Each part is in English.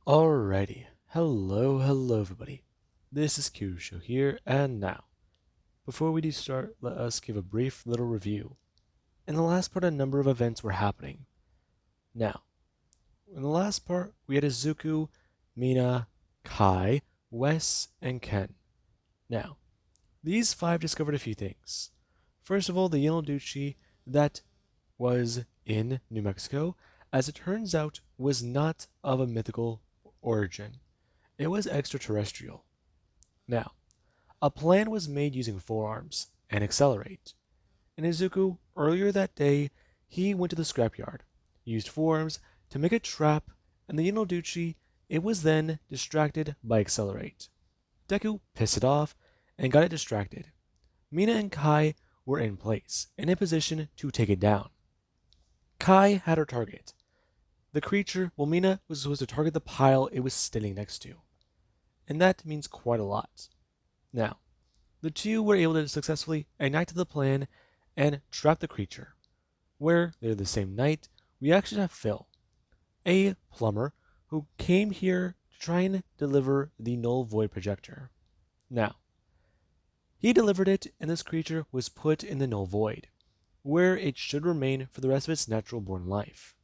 Alrighty, hello everybody. This is Kyusho here, and now, before we do start, let us give a brief little review. In the last part, a number of events were happening. Now, in the last part, we had Izuku, Mina, Kai, Wes, and Ken. Now, these five discovered a few things. First of all, the Yenoduchi that was in New Mexico, as it turns out, was not of a mythical origin. It was extraterrestrial. Now, a plan was made using forearms and accelerate. In Izuku, earlier that day, he went to the scrapyard, used forearms to make a trap, and the Yenoduchi, it was then distracted by accelerate. Deku pissed it off and got it distracted. Mina and Kai were in place and in position to take it down. Kai had her target. The creature, while Mina was supposed to target the pile it was standing next to. And that means quite a lot. Now, the two were able to successfully enact the plan and trap the creature. Where, later the same night, we actually have Phil, a plumber who came here to try and deliver the null void projector. Now, he delivered it, and this creature was put in the null void, where it should remain for the rest of its natural born life.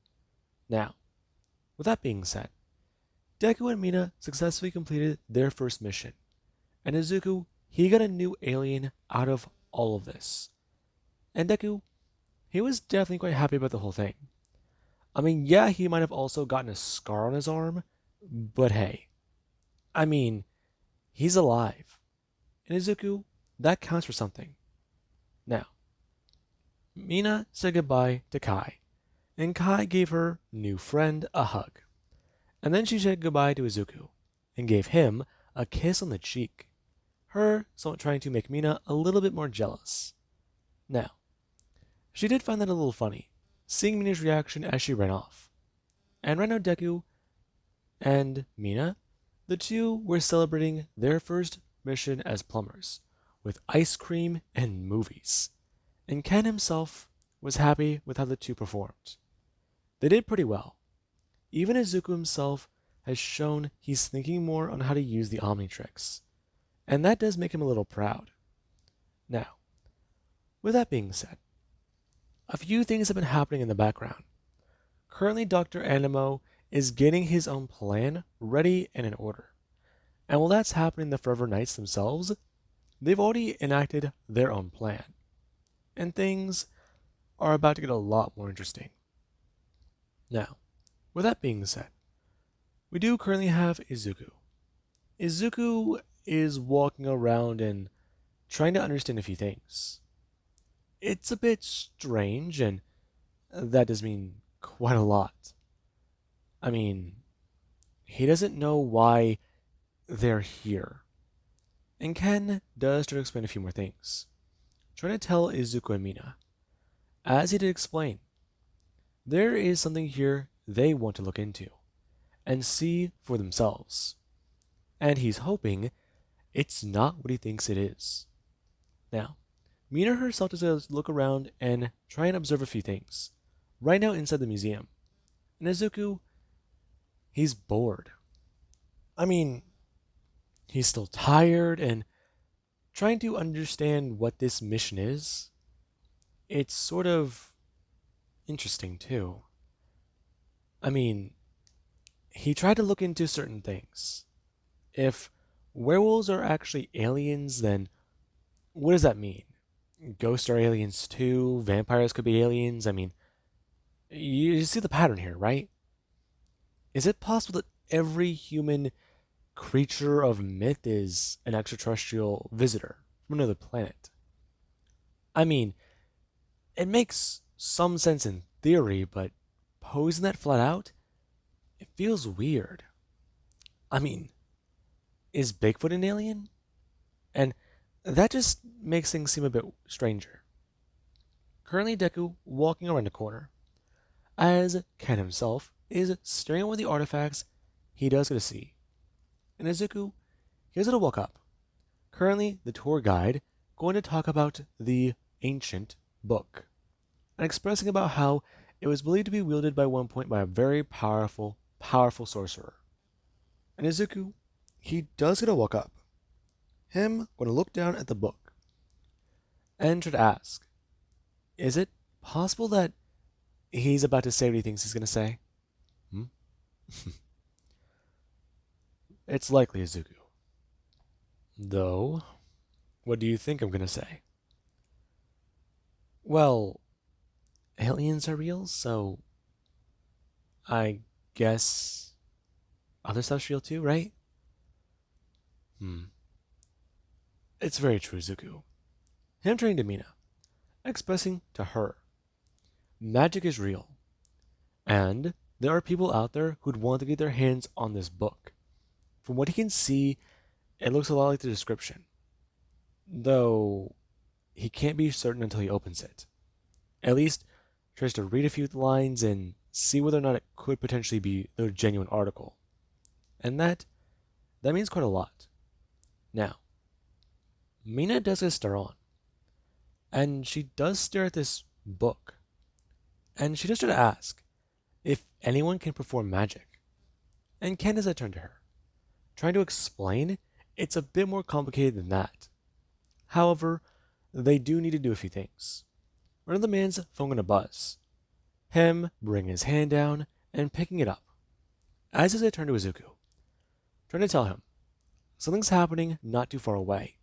Now, with that being said, Deku and Mina successfully completed their first mission, and Izuku, he got a new alien out of all of this. And Deku, he was definitely quite happy about the whole thing. I mean, yeah, he might have also gotten a scar on his arm, but hey, I mean, he's alive. And Izuku, that counts for something. Now, Mina said goodbye to Kai, and Kai gave her new friend a hug. And then she said goodbye to Izuku, and gave him a kiss on the cheek, her somewhat trying to make Mina a little bit more jealous. Now, she did find that a little funny, seeing Mina's reaction as she ran off. And right now Deku and Mina, the two were celebrating their first mission as plumbers, with ice cream and movies. And Ken himself was happy with how the two performed. They did pretty well. Even Izuku himself has shown he's thinking more on how to use the Omnitrix, and that does make him a little proud. Now, with that being said, a few things have been happening in the background. Currently, Dr. Animo is getting his own plan ready and in order. And while that's happening, the Forever Knights themselves, they've already enacted their own plan. And things are about to get a lot more interesting. Now, with that being said, we do currently have Izuku. Izuku is walking around and trying to understand a few things. It's a bit strange, and that does mean quite a lot. I mean, he doesn't know why they're here. And Ken does try to explain a few more things, trying to tell Izuku and Mina. As he did explain, there is something here they want to look into and see for themselves. And he's hoping it's not what he thinks it is. Now, Mina herself does a look around and try and observe a few things, right now inside the museum. And Izuku, he's bored. I mean, he's still tired and trying to understand what this mission is. It's sort of interesting too. I mean, he tried to look into certain things. If werewolves are actually aliens, then what does that mean? Ghosts are aliens too, vampires could be aliens. I mean, you see the pattern here, right? Is it possible that every human creature of myth is an extraterrestrial visitor from another planet? I mean, it makes some sense in theory, but posing that flat out, it feels weird. I mean, is Bigfoot an alien? And that just makes things seem a bit stranger. Currently, Deku walking around the corner, as Ken himself is staring at one of the artifacts he does get to see. And Izuku, he has to walk up. Currently, the tour guide going to talk about the ancient book, and expressing about how it was believed to be wielded by one point by a very powerful sorcerer. And Izuku, he does gonna walk up. Him gonna look down at the book and try to ask, is it possible that he's about to say what he thinks he's gonna say? Hmm? It's likely, Izuku. Though, what do you think I'm gonna say? Well, aliens are real, so I guess other stuff's real too, right? Hmm. It's very true, Izuku. Him turning to Mina, expressing to her, magic is real, and there are people out there who'd want to get their hands on this book. From what he can see, it looks a lot like the description, though he can't be certain until he opens it. At least, tries to read a few lines and see whether or not it could potentially be the genuine article. And that means quite a lot. Now, Mina does get a stare on, and she does stare at this book, and she does try to ask if anyone can perform magic. And Ken does that turn to her, trying to explain it's a bit more complicated than that. However, they do need to do a few things. One of the man's phone gonna buzz. Him bringing his hand down and picking it up. As I turn to Izuku, trying to tell him something's happening not too far away.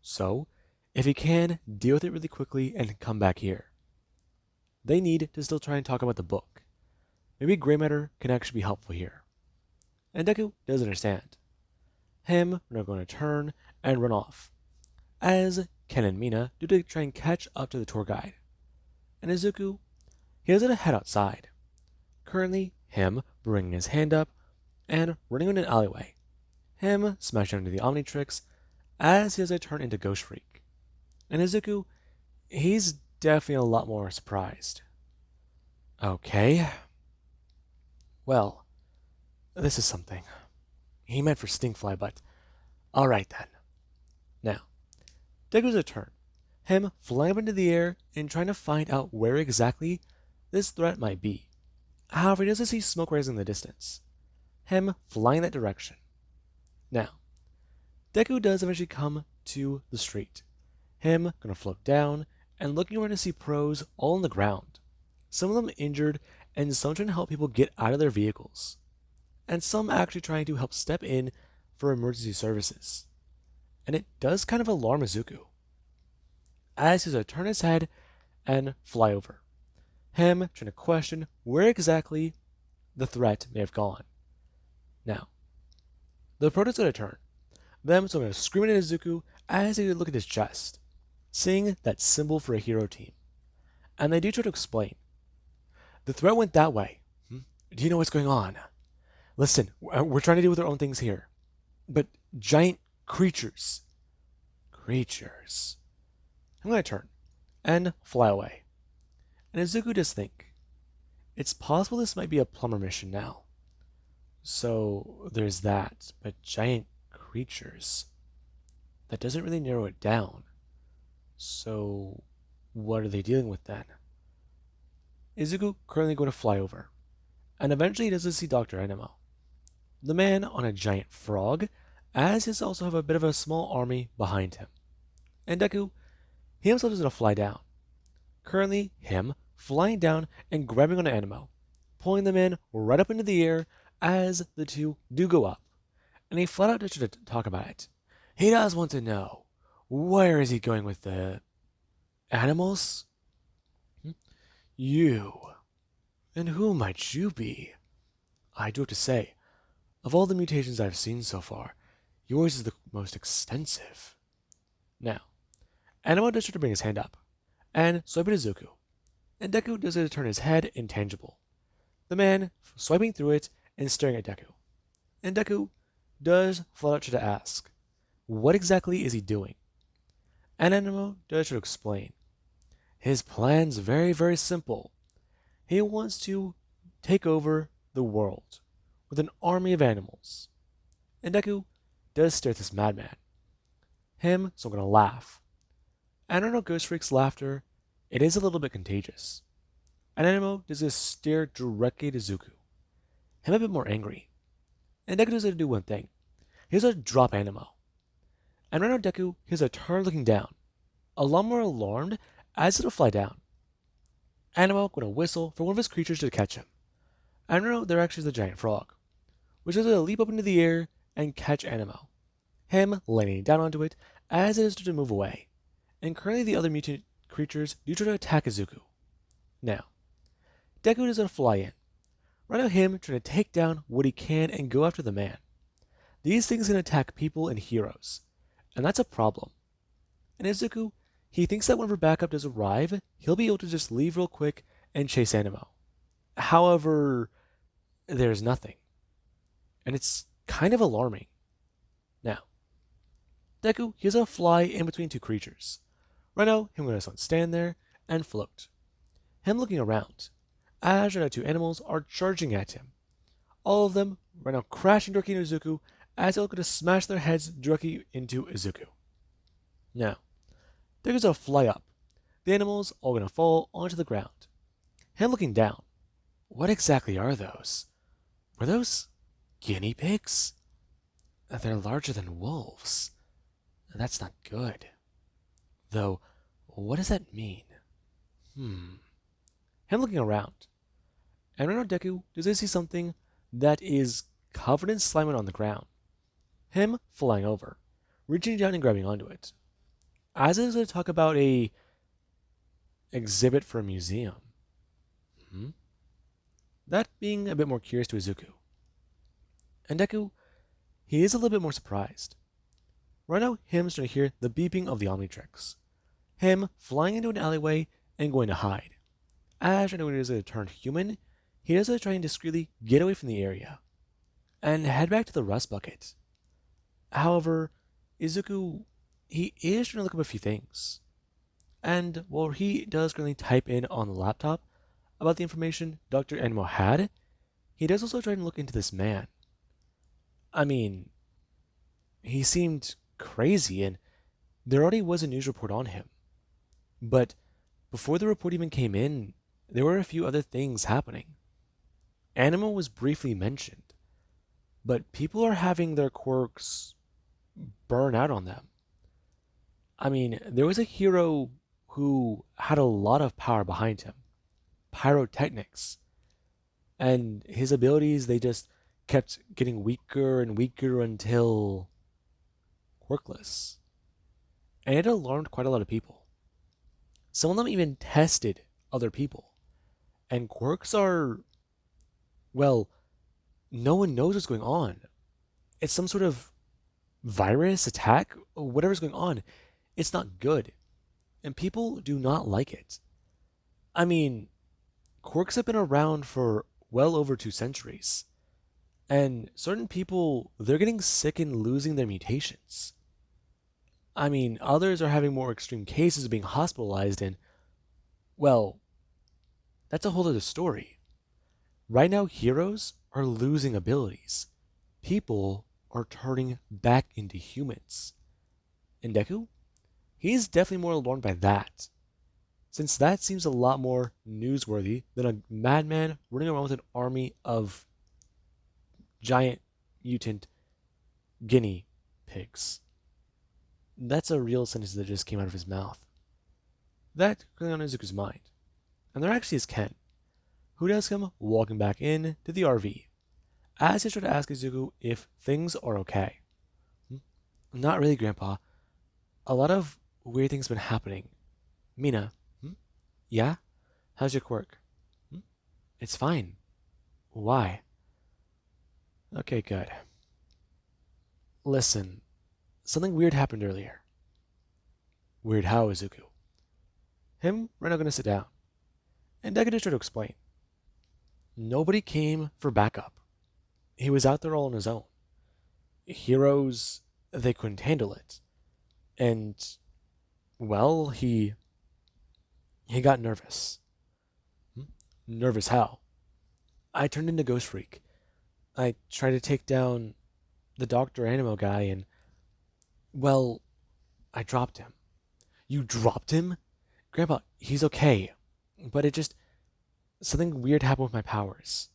So, if he can, deal with it really quickly and come back here. They need to still try and talk about the book. Maybe gray matter can actually be helpful here. And Deku does understand. Him are going to turn and run off, as Ken and Mina do to try and catch up to the tour guide. And Izuku, he has to head outside. Currently, him bringing his hand up and running in an alleyway. Him smashing into the Omnitrix as he has to turn into Ghost Freak. And Izuku, he's definitely a lot more surprised. Okay. Well, this is something. He meant for Stinkfly, but alright then. Now, Deku's a turn. Him flying up into the air and trying to find out where exactly this threat might be. However, he doesn't see smoke rising in the distance. Him flying that direction. Now, Deku does eventually come to the street. Him gonna float down and looking around to see pros all on the ground. Some of them injured and some trying to help people get out of their vehicles. And some actually trying to help step in for emergency services. And it does kind of alarm Izuku, as he's to turn his head and fly over. Him trying to question where exactly the threat may have gone. Now, the proto's gonna turn. Them so I'm gonna scream at Izuku as they look at his chest, seeing that symbol for a hero team. And they do try to explain. The threat went that way. Do you know what's going on? Listen, we're trying to deal with our own things here. But giant creatures. Creatures. I'm going to turn and fly away. And Izuku does think, it's possible this might be a plumber mission now. So there's that, but giant creatures. That doesn't really narrow it down. So what are they dealing with then? Izuku currently going to fly over, and eventually he does see Dr. Animo, the man on a giant frog, as he also have a bit of a small army behind him. And Deku, he himself is going to fly down. Currently, him flying down and grabbing on Animo, pulling the man right up into the air as the two do go up. And he flat out tries to talk about it. He does want to know, where is he going with the animals? You. And who might you be? I do have to say, of all the mutations I've seen so far, yours is the most extensive. Now, Animo does try to bring his hand up, and swipe at Izuku, and Deku does it to turn his head intangible. The man swiping through it and staring at Deku. And Deku does flat out try to ask, what exactly is he doing? And Animo does try to explain. His plan's very, very simple. He wants to take over the world with an army of animals. And Deku does stare at this madman. Him, so I'm gonna laugh. And I don't know Ghost Freak's laughter, it is a little bit contagious. And Animo does this stare directly at Izuku. Him a bit more angry. and Deku decides to do one thing. He has to drop Animo. And right now Deku, he has a turn looking down, a lot more alarmed as it'll fly down. Animo going to whistle for one of his creatures to catch him. And right now there actually is the giant frog, which is going to leap up into the air and catch Animo. Him landing down onto it as it is to move away. And currently the other mutant creatures do try to attack Izuku. Now, Deku is going to fly in. Right now him trying to take down what he can and go after the man. These things can attack people and heroes, and that's a problem. And Izuku, he thinks that whenever backup does arrive, he'll be able to just leave real quick and chase Animo. However, there's nothing. And it's kind of alarming. Now, Deku, he's gonna fly in between two creatures. Right now, him gonna stand there and float. Him looking around, as right now two animals are charging at him. All of them right now crashing directly into Izuku as they're going to smash their heads directly into Izuku. Now, Deku's gonna fly up. The animals all gonna fall onto the ground. Him looking down. What exactly are those? Were those guinea pigs? They're larger than wolves. That's not good. Though, what does that mean? Him looking around. And right now Deku does he see something that is covered in slime on the ground. Him flying over, reaching down and grabbing onto it. As it is going to talk about a exhibit for a museum. That being a bit more curious to Izuku. And Deku, he is a little bit more surprised. Right now, him starting to hear the beeping of the Omnitrix. Him flying into an alleyway and going to hide. As right now when he is going to turn human, he is going to try and discreetly get away from the area and head back to the rust bucket. However, Izuku, he is trying to look up a few things. And while he does currently type in on the laptop about the information Dr. Animo had, he does also try to look into this man. I mean, he seemed crazy and there already was a news report on him. But before the report even came in, there were a few other things happening. Animo was briefly mentioned, but people are having their quirks burn out on them. I mean, there was a hero who had a lot of power behind him, pyrotechnics, and his abilities, they just kept getting weaker and weaker until quirkless. And it alarmed quite a lot of people. Some of them even tested other people. And quirks are, well, no one knows what's going on. It's some sort of virus attack, whatever's going on. It's not good. And people do not like it. I mean, quirks have been around for well over 2 centuries. And certain people, they're getting sick and losing their mutations. I mean, others are having more extreme cases of being hospitalized and, well, that's a whole other story. Right now, heroes are losing abilities. People are turning back into humans. And Deku? He's definitely more alarmed by that, since that seems a lot more newsworthy than a madman running around with an army of giant mutant guinea pigs. That's a real sentence that just came out of his mouth. That going on Izuku's mind. And there actually is Ken, who does come walking back in to the RV, as he tries to ask Izuku if things are okay. Not really, Grandpa. A lot of weird things have been happening. Mina, yeah? How's your quirk? It's fine. Why? Okay, good. Listen, something weird happened earlier. Weird how, Izuku? Him, right now gonna sit down. And Deku just tried to explain. Nobody came for backup. He was out there all on his own. Heroes, they couldn't handle it. And, well, he got nervous. Nervous how? I turned into Ghost Freak. I tried to take down the Dr. Animo guy and, well, I dropped him. You dropped him? Grandpa, he's okay. But it just, something weird happened with my powers.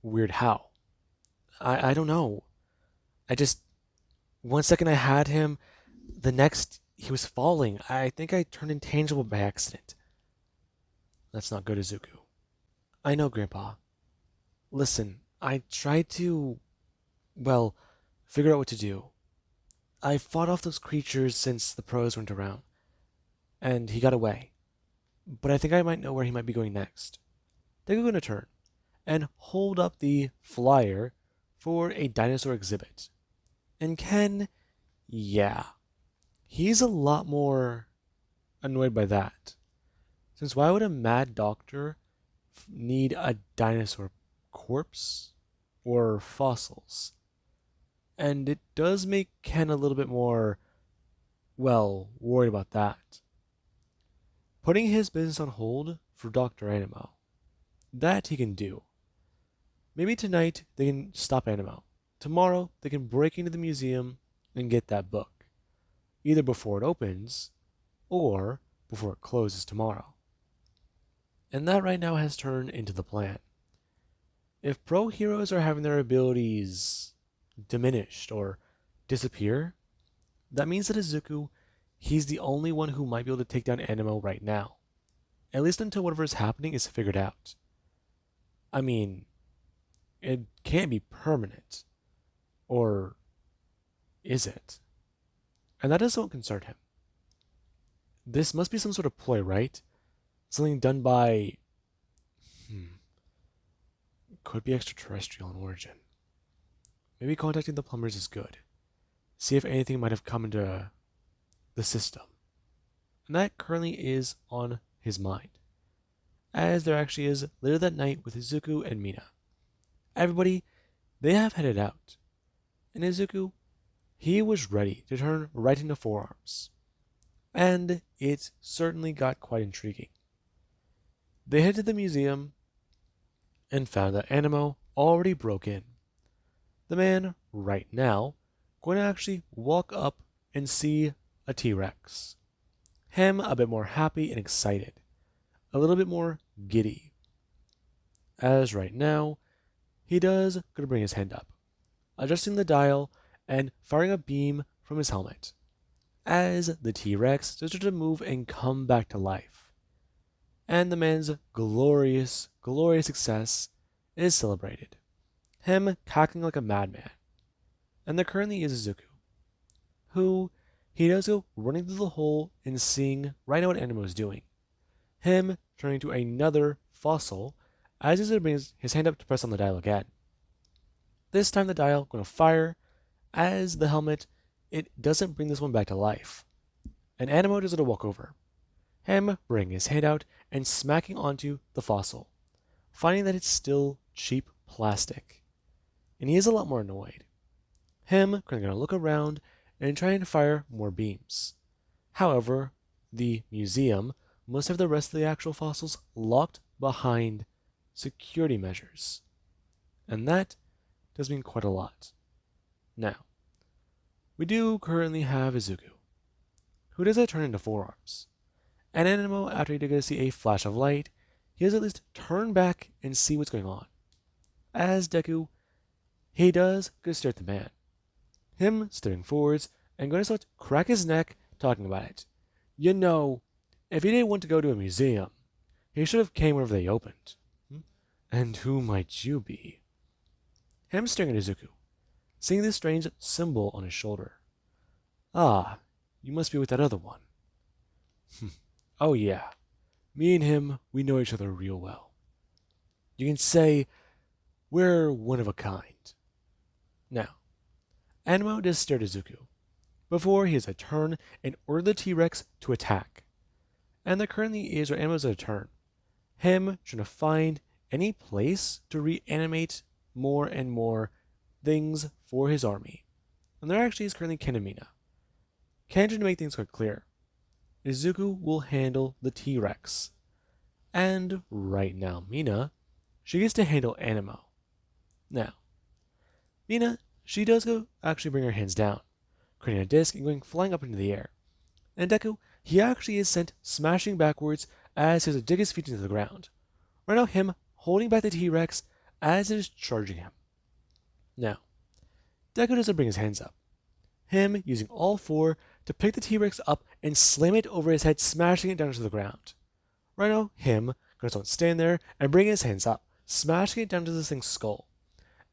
Weird how? I don't know. I just, one second I had him, the next he was falling. I think I turned intangible by accident. That's not good, Izuku. I know, Grandpa. Listen, I tried to, well, figure out what to do. I fought off those creatures since the pros weren't around, and he got away. But I think I might know where he might be going next. Deku gonna turn and hold up the flyer for a dinosaur exhibit. And Ken, yeah, he's a lot more annoyed by that. Since why would a mad doctor need a dinosaur corpse or fossils? And it does make Ken a little bit more, well, worried about that. Putting his business on hold for Dr. Animo. That he can do. Maybe tonight they can stop Animo. Tomorrow they can break into the museum and get that book. Either before it opens, or before it closes tomorrow. And that right now has turned into the plan. If pro heroes are having their abilities diminished or disappear, that means that Izuku, he's the only one who might be able to take down Animo right now. At least until whatever is happening is figured out. I mean, it can't be permanent. Or is it? And that doesn't concern him. This must be some sort of ploy, right? Something done by... Could be extraterrestrial in origin. Maybe contacting the plumbers is good. See if anything might have come into the system. And that currently is on his mind. As there actually is later that night with Izuku and Mina. Everybody, they have headed out. And Izuku, he was ready to turn right into forearms. And it certainly got quite intriguing. They head to the museum and found that Animo already broke in. The man, right now, going to actually walk up and see a T-Rex. Him a bit more happy and excited. A little bit more giddy. As right now, he does going to bring his hand up, adjusting the dial and firing a beam from his helmet. As the T-Rex starts to move and come back to life. And the man's glorious, glorious success is celebrated. Him cackling like a madman. And there currently is Izuku, who he does go running through the hole and seeing right now what Animo is doing. Him turning to another fossil as he brings his hand up to press on the dial again. This time the dial going to fire as the helmet, it doesn't bring this one back to life. And Animo does it walk over. Him bringing his hand out and smacking onto the fossil, finding that it's still cheap plastic. And he is a lot more annoyed. Him going to look around and trying to fire more beams. However, the museum must have the rest of the actual fossils locked behind security measures. And that does mean quite a lot. Now, we do currently have Izuku, who does turn into forearms. And Animo, after he does see a flash of light, he does at least turn back and see what's going on. As Deku, he does go stare at the man. Him staring forwards and going to start to crack his neck talking about it. You know, if he didn't want to go to a museum, he should have came whenever they opened. And who might you be? Him staring at Izuku, seeing this strange symbol on his shoulder. Ah, you must be with that other one. Oh yeah, me and him, we know each other real well. You can say we're one of a kind. Now, Animo does stare at Izuku, before he has a turn and order the T-Rex to attack. And there currently is where Animo's at a turn. Him trying to find any place to reanimate more and more things for his army. And there actually is currently Ken and Mina. Ken trying to make things quite clear. Izuku will handle the T-Rex. And right now, Mina, she gets to handle Animo. Now, Mina, she does go actually bring her hands down, creating a disc and going flying up into the air. And Deku, he actually is sent smashing backwards as he has to dig his feet into the ground. Right now, him holding back the T-Rex as it is charging him. Now, Deku doesn't bring his hands up. Him using all four to pick the T-Rex up and slam it over his head, smashing it down to the ground. Rhino, him, gonna stand there and bring his hands up, smashing it down to this thing's skull,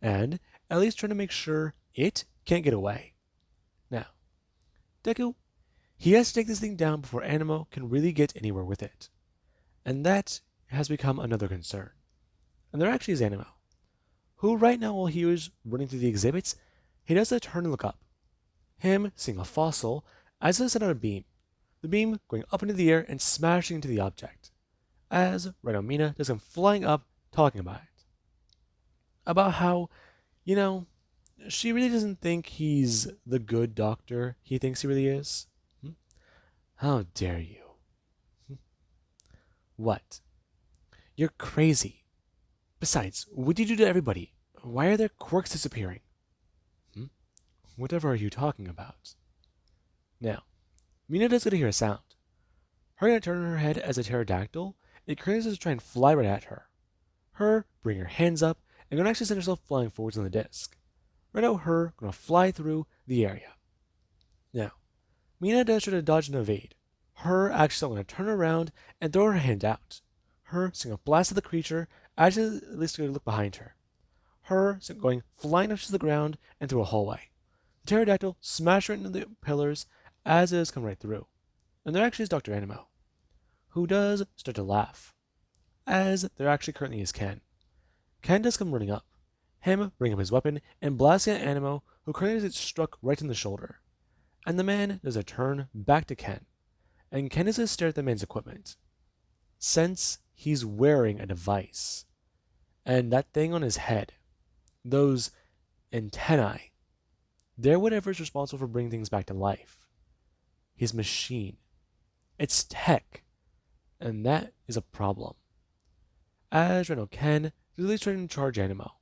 and at least trying to make sure it can't get away. Now, Deku, he has to take this thing down before Animo can really get anywhere with it. And that has become another concern. And there actually is Animo, who right now while he was running through the exhibits, he does a turn and look up. Him seeing a fossil as it sent out a beam, the beam going up into the air and smashing into the object, as Rhino Mina does come flying up talking about it. About how, you know, she really doesn't think he's the good doctor he thinks he really is. How dare you? What? You're crazy. Besides, what did you do to everybody? Why are their quirks disappearing? Whatever are you talking about? Now, Mina does get to hear a sound. Her gonna turn her head as a pterodactyl, it cranes to try and fly right at her. Her bring her hands up and gonna actually send herself flying forwards on the disc. Right now, her gonna fly through the area. Now, Mina does try to dodge and evade. Her actually gonna turn around and throw her hand out. Her seeing a blast at the creature, actually at least gonna look behind her. Her going flying up to the ground and through a hallway. The pterodactyl smashed right into the pillars as it has come right through. And there actually is Dr. Animo, who does start to laugh, as there actually currently is Ken. Ken does come running up, him bring up his weapon and blasting at Animo, who currently gets struck right in the shoulder. And the man does a turn back to Ken, and Ken does a stare at the man's equipment, since he's wearing a device. And that thing on his head, those antennae, they're whatever's responsible for bringing things back to life. His machine. It's tech. And that is a problem. As Reno Ken is really trying to charge Animo.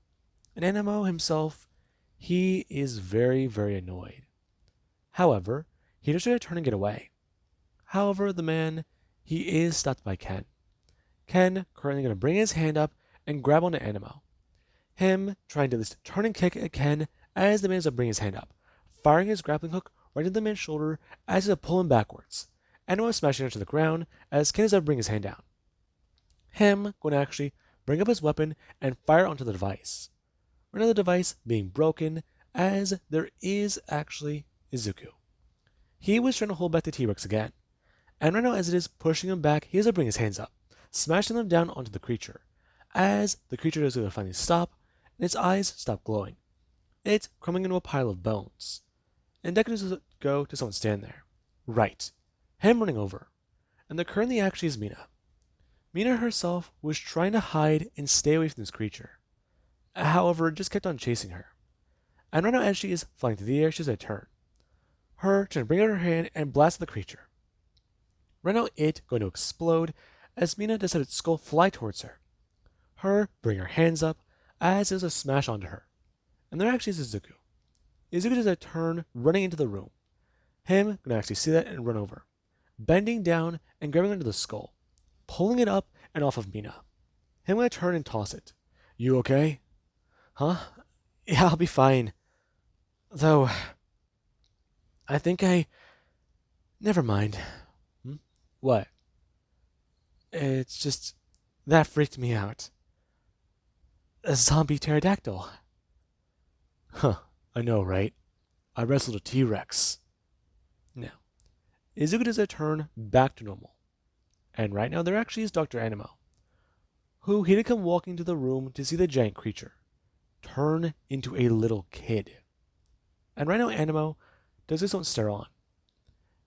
And Animo himself, he is very, very annoyed. However, he does try to turn and get away. However, the man, he is stopped by Ken. Ken currently going to bring his hand up and grab onto Animo. Him trying to at least turn and kick at Ken as the man is to bring his hand up, firing his grappling hook right into the man's shoulder as he's to pull him backwards. Animo is smashing into the ground as Ken is to bring his hand down. Him going to actually bring up his weapon and fire onto the device. Right now the device being broken as there is actually Izuku. He was trying to hold back the T-Rex again. And right now as it is pushing him back, he has to bring his hands up, smashing them down onto the creature. As the creature does finally stop, and its eyes stop glowing. It's crumbling into a pile of bones. And Deku does go to someone stand there. Right. Him running over. And there currently actually is Mina. Mina herself was trying to hide and stay away from this creature. However, it just kept on chasing her. And right now as she is flying through the air, she has a turn. Her trying to bring out her hand and blast the creature. Right now it going to explode as Mina does have its skull fly towards her. Her bring her hands up as there's a smash onto her. And there actually is Izuku. Izuku does a turn running into the room. Him gonna actually see that and run over, bending down and grabbing onto the skull, pulling it up and off of Mina. Him gonna turn and toss it. You okay? Huh? Yeah, I'll be fine. Though, I think never mind. What? It's just, that freaked me out. A zombie pterodactyl. Huh, I know, right? I wrestled a T-Rex. Now, Izuku does a turn back to normal. And right now there actually is Dr. Animo, who he did come walking to the room to see the giant creature turn into a little kid. And right now Animo does his own stare on.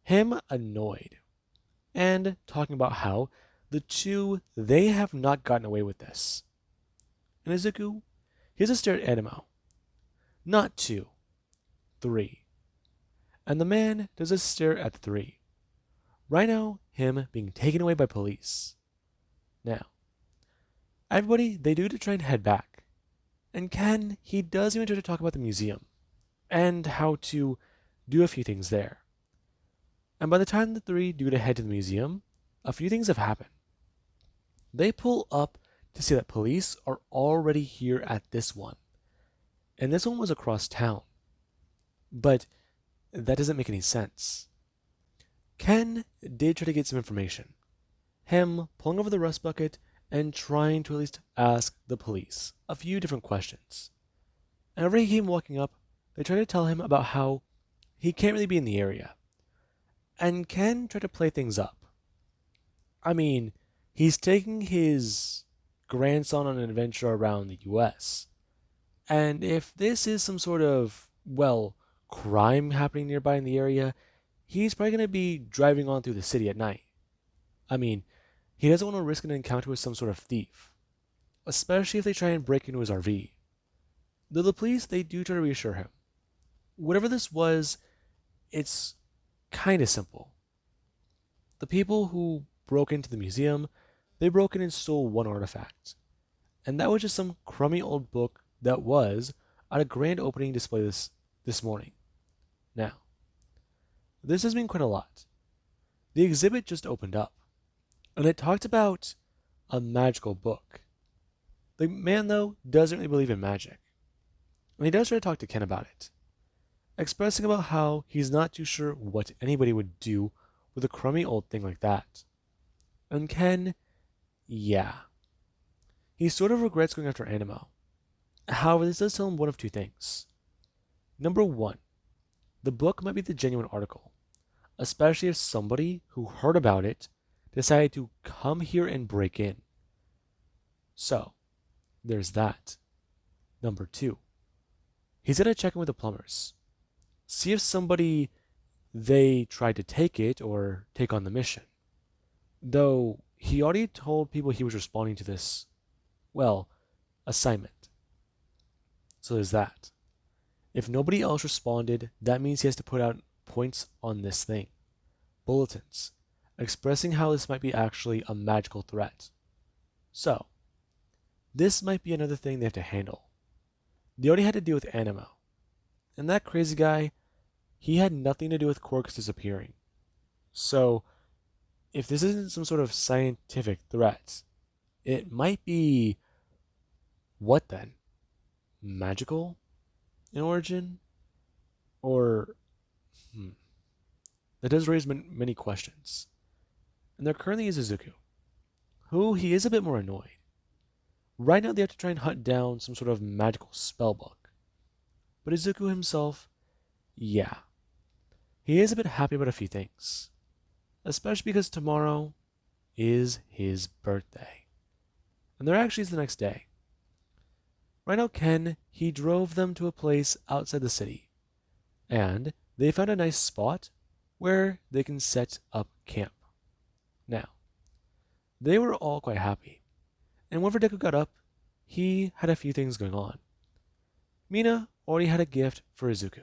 Him annoyed. And talking about how the two, they have not gotten away with this. And Izuku, he has a stare at Animo. Not 2, 3. And the man does a stare at 3. Right now, him being taken away by police. Now, everybody, they do to try and head back. And Ken, he does even try to talk about the museum. And how to do a few things there. And by the time the 3 do to head to the museum, a few things have happened. They pull up to see that police are already here at this one. and this one was across town. But that doesn't make any sense. Ken did try to get some information. Him pulling over the rust bucket and trying to at least ask the police a few different questions. And whenever he came walking up, they tried to tell him about how he can't really be in the area. And Ken tried to play things up. I mean, he's taking his grandson on an adventure around the US. And if this is some sort of, well, crime happening nearby in the area, he's probably going to be driving on through the city at night. I mean, he doesn't want to risk an encounter with some sort of thief, especially if they try and break into his RV. Though the police, they do try to reassure him. Whatever this was, it's kind of simple. The people who broke into the museum, they broke in and stole one artifact. And that was just some crummy old book that was at a grand opening display this morning. Now, this has been quite a lot. The exhibit just opened up, and it talked about a magical book. The man, though, doesn't really believe in magic, and he does try to talk to Ken about it, expressing about how he's not too sure what anybody would do with a crummy old thing like that. And Ken, yeah. He sort of regrets going after Animo. However, this does tell him one of two things. Number one, the book might be the genuine article, especially if somebody who heard about it decided to come here and break in. So, there's that. Number two, he's going to check in with the plumbers. See if somebody they tried to take it or take on the mission. Though he already told people he was responding to this, well, assignment. So there's that. If nobody else responded, that means he has to put out points on this thing. Bulletins, expressing how this might be actually a magical threat. So, this might be another thing they have to handle. They already had to deal with Animo. And that crazy guy, he had nothing to do with Quark's disappearing. So, if this isn't some sort of scientific threat, it might be... what then? Magical in origin? Or... That does raise many questions. And there currently is Izuku, who he is a bit more annoyed. Right now they have to try and hunt down some sort of magical spell book. But Izuku himself, yeah. He is a bit happy about a few things. Especially because tomorrow is his birthday. And there actually is the next day. Right now Ken, he drove them to a place outside the city. And they found a nice spot where they can set up camp. Now, they were all quite happy. And whenever Deku got up, he had a few things going on. Mina already had a gift for Izuku.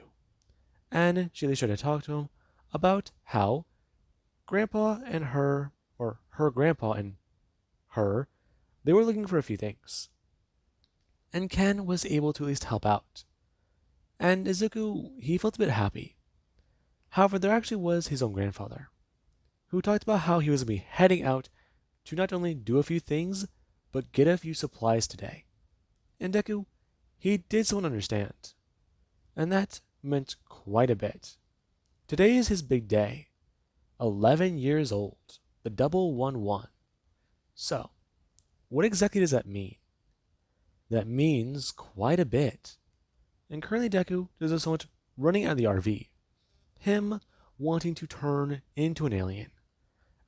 And she at least tried to talk to him about how Grandpa and her, or her grandpa and her, they were looking for a few things. And Ken was able to at least help out. And Izuku, he felt a bit happy. However, there actually was his own grandfather, who talked about how he was going to be heading out to not only do a few things, but get a few supplies today. And Deku, he did so understand. And that meant quite a bit. Today is his big day. 11 years old. The double 1-1. So, what exactly does that mean? That means quite a bit. And currently Deku does this much running out of the RV. Him wanting to turn into an alien.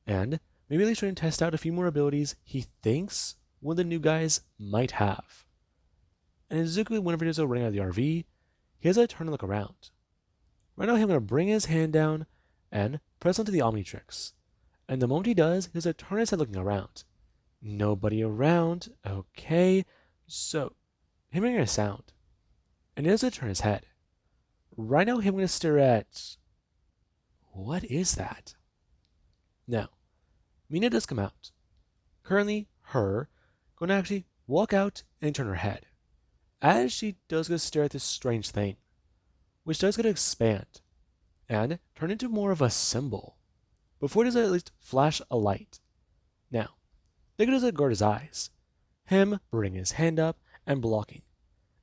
And maybe they try to test out a few more abilities he thinks one of the new guys might have. And Izuku, whenever he does running out of the RV, he has to turn and look around. Right now, he's going to bring his hand down and press onto the Omnitrix. And the moment he does, he's going to turn his head looking around. Nobody around. Okay. So, him hearing a sound. And he does turn his head. Right now, him going to stare at... what is that? Now, Mina does come out. Currently, her going to actually walk out and turn her head. As she does go stare at this strange thing, which does go to expand and turn into more of a symbol before it does at least flash a light. Now, Deku does guard his eyes, him bringing his hand up and blocking,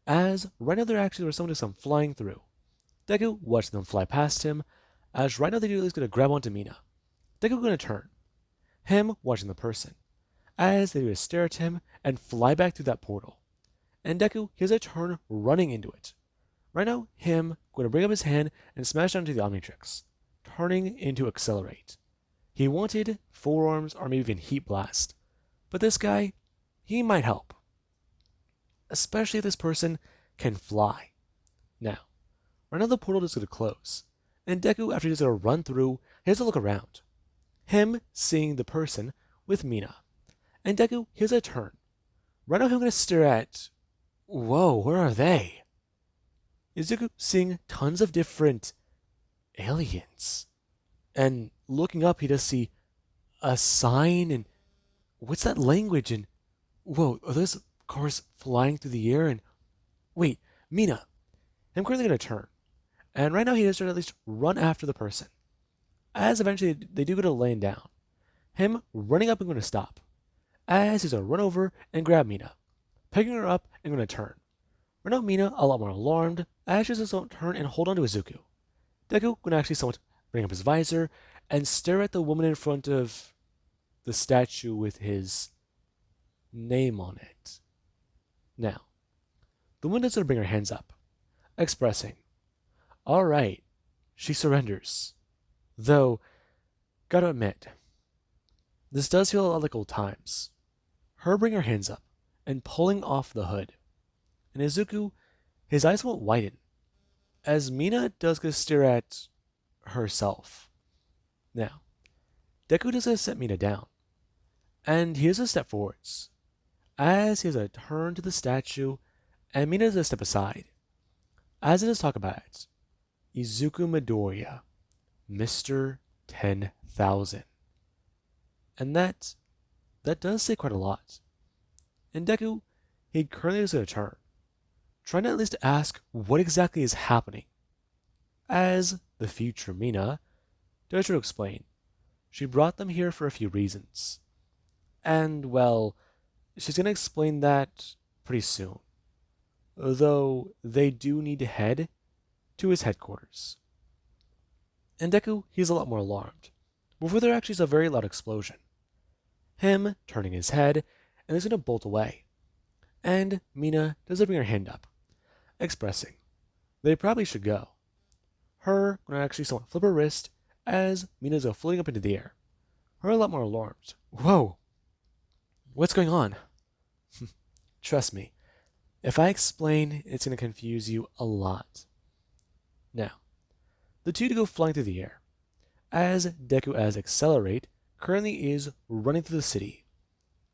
as right now there actually were someone just come flying through. Deku watched them fly past him, as right now they knew he was going to grab onto Mina. Deku going to turn, him watching the person, as they would stare at him and fly back through that portal. And Deku, he has a turn running into it. Right now, him going to bring up his hand and smash onto the Omnitrix, turning into Accelerate. He wanted forearms or maybe even Heat Blast, but this guy, he might help. Especially if this person can fly. Now, right now the portal is going to close, and Deku, after he's going to run through, he has to look around. Him seeing the person with Mina. And Deku, he has a turn. Right now, I'm going to stare at. Whoa, where are they? Izuku seeing tons of different aliens. And looking up, he does see a sign and what's that language? And whoa, are those cars flying through the air? And wait, Mina. I'm currently going to turn. And right now, he has to at least run after the person. As eventually they do go to laying down. Him running up and going to stop. As he's going to run over and grab Mina. Picking her up and going to turn. Right now, Mina a lot more alarmed, as she does not turn and hold on to Izuku. Deku can actually somewhat bring up his visor and stare at the woman in front of the statue with his name on it. Now, the woman does going to bring her hands up, expressing, alright, she surrenders. Though, gotta admit, this does feel a lot like old times. Her bringing her hands up and pulling off the hood. And Izuku, his eyes won't widen, as Mina does go stare at herself. Now, Deku does set Mina down, and he has a step forwards, as he has a turn to the statue, and Mina does a step aside. As it is talk about it, Izuku Midoriya, Mr. 10,000. And that does say quite a lot. And Deku, he currently does a turn, trying to at least ask what exactly is happening. As the future Mina does try to explain, she brought them here for a few reasons. And, well, she's going to explain that pretty soon. Though they do need to head to his headquarters. And Deku, he's a lot more alarmed. Before there actually is a very loud explosion. Him turning his head, and he's going to bolt away. And Mina does bring her hand up, expressing they probably should go. Her going to actually somewhat flip her wrist as Mina's floating up into the air. Her a lot more alarmed. Whoa! What's going on? Trust me, if I explain, it's going to confuse you a lot. Now, the two to go flying through the air, as Deku as Accelerate currently is running through the city.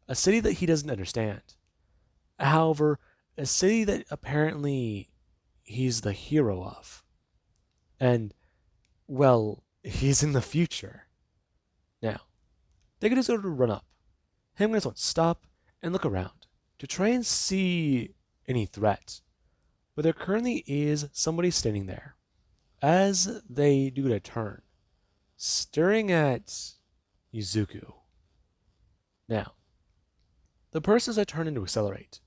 A city that he doesn't understand. However, a city that apparently he's the hero of. And, well, he's in the future. Now, Deku is going to run up. Him going to stop and look around to try and see any threat. But there currently is somebody standing there. As they do a turn, staring at Izuku. Now, the persons I turn into Accelerate,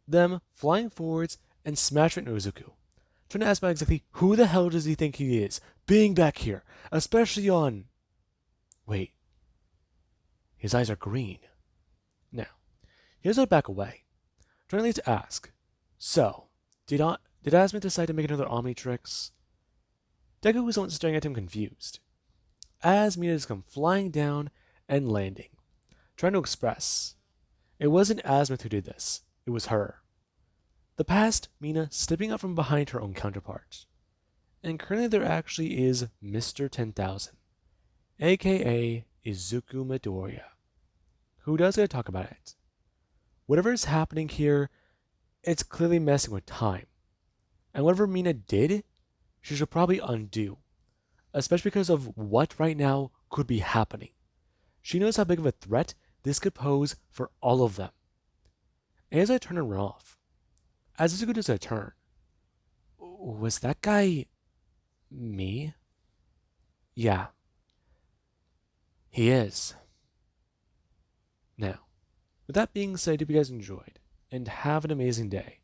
them flying forwards and smash into Izuku, trying to ask about exactly who the hell does he think he is, being back here, especially on. Wait, his eyes are green. Now, he has to back away, trying at least to ask, so, did Asmith decide to make another Omnitrix? Deku was the one staring at him confused. As Mina has come flying down and landing, trying to express. It wasn't Asmith who did this, it was her. The past Mina stepping out from behind her own counterpart. And currently there actually is Mr. 10,000, aka Izuku Midoriya, who does get to talk about it. Whatever is happening here, it's clearly messing with time. And whatever Mina did, she should probably undo, especially because of what right now could be happening. She knows how big of a threat this could pose for all of them. And as I turn and run off, as Izuku does a turn, was that guy me? Yeah, he is. Now, with that being said, I hope you guys enjoyed, and have an amazing day.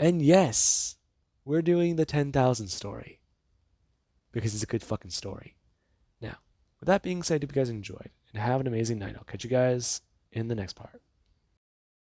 And yes, we're doing the 10,000 story because it's a good fucking story. Now, with that being said, I hope you guys enjoyed and have an amazing night. I'll catch you guys in the next part.